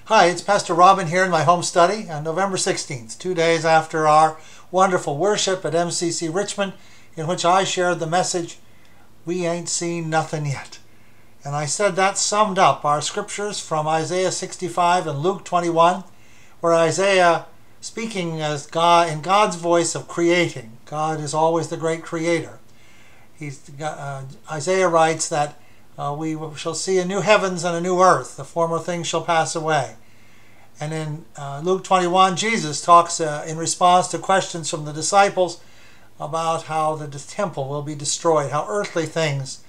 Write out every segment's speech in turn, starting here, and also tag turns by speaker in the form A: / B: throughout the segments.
A: Hi, it's Pastor Robin here in my home study on November 16th, 2 days after our wonderful worship at MCC Richmond, in which I shared the message, "We ain't seen nothing yet." And I said that summed up our scriptures from Isaiah 65 and Luke 21, where Isaiah, speaking as God in God's voice of creating, God is always the great creator. Isaiah writes that we shall see a new heavens and a new earth. The former things shall pass away. And in Luke 21, Jesus talks in response to questions from the disciples about how the temple will be destroyed, how earthly things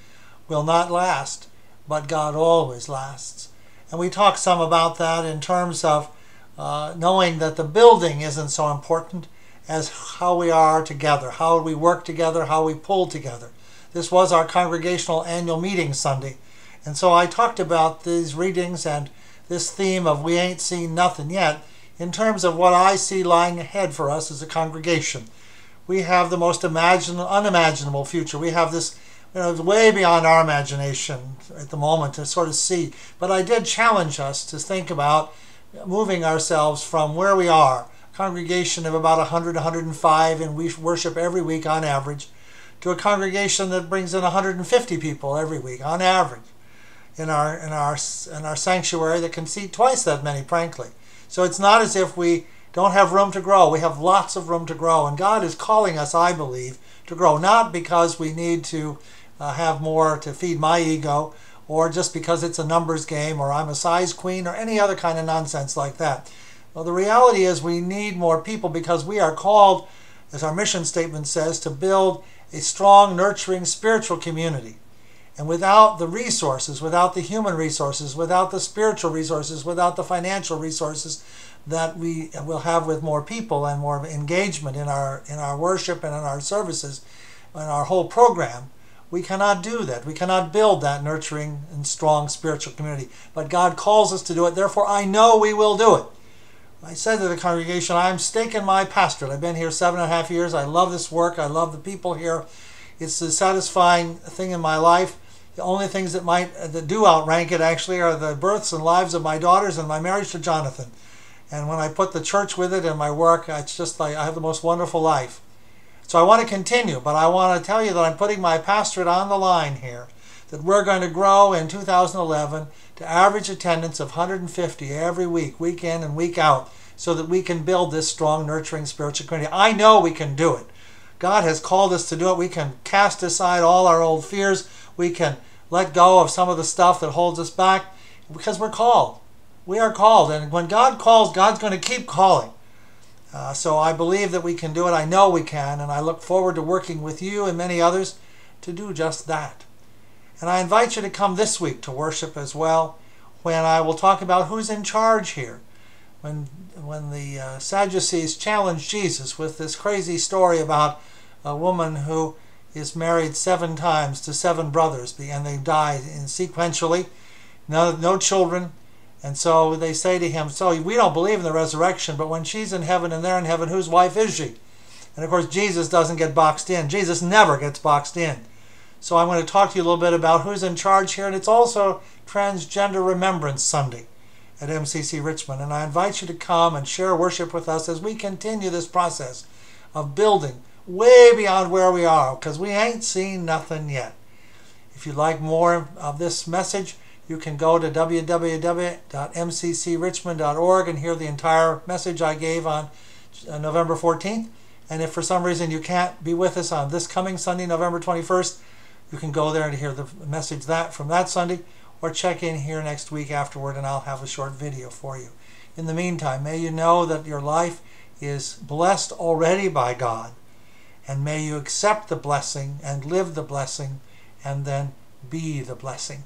A: will not last, but God always lasts. And we talk some about that in terms of knowing that the building isn't so important as how we are together, how we work together, how we pull together. This was our congregational annual meeting Sunday. And so I talked about these readings and this theme of we ain't seen nothing yet in terms of what I see lying ahead for us as a congregation. We have the most unimaginable future. We have this way beyond our imagination at the moment to sort of see. But I did challenge us to think about moving ourselves from where we are, a congregation of about 100, 105, and we worship every week on average, to a congregation that brings in 150 people every week on average in our sanctuary that can seat twice that many, frankly. So it's not as if we don't have room to grow. We have lots of room to grow, and God is calling us, I believe, to grow, not because we need to have more to feed my ego, or just because it's a numbers game, or I'm a size queen, or any other kind of nonsense like that. Well, the reality is we need more people because we are called, as our mission statement says, to build a strong, nurturing, spiritual community. And without the resources, without the human resources, without the spiritual resources, without the financial resources that we will have with more people and more engagement in our worship and in our services and our whole program, we cannot do that. We cannot build that nurturing and strong spiritual community. But God calls us to do it. Therefore, I know we will do it. I said to the congregation, I'm staking my pastorate. I've been here 7.5 years. I love this work. I love the people here. It's the satisfying thing in my life. The only things that do outrank it actually are the births and lives of my daughters and my marriage to Jonathan. And when I put the church with it and my work, it's just like I have the most wonderful life. So I want to continue, but I want to tell you that I'm putting my pastorate on the line here, that we're going to grow in 2011 to average attendance of 150 every week, week in and week out, so that we can build this strong, nurturing spiritual community. I know we can do it. God has called us to do it. We can cast aside all our old fears. We can let go of some of the stuff that holds us back because we're called. We are called, and when God calls, God's going to keep calling. So I believe that we can do it. I know we can, and I look forward to working with you and many others to do just that. And I invite you to come this week to worship as well, when I will talk about who's in charge here. When the Sadducees challenged Jesus with this crazy story about a woman who is married 7 times to 7 brothers, and they die sequentially, no children. And so they say to him, so we don't believe in the resurrection, but when she's in heaven and they're in heaven, whose wife is she? And of course, Jesus doesn't get boxed in. Jesus never gets boxed in. So I'm going to talk to you a little bit about who's in charge here, and it's also Transgender Remembrance Sunday at MCC Richmond. And I invite you to come and share worship with us as we continue this process of building way beyond where we are, because we ain't seen nothing yet. If you'd like more of this message, you can go to www.mccrichmond.org and hear the entire message I gave on November 14th. And if for some reason you can't be with us on this coming Sunday, November 21st, you can go there and hear the message from that Sunday, or check in here next week afterward and I'll have a short video for you. In the meantime, may you know that your life is blessed already by God, and may you accept the blessing and live the blessing and then be the blessing.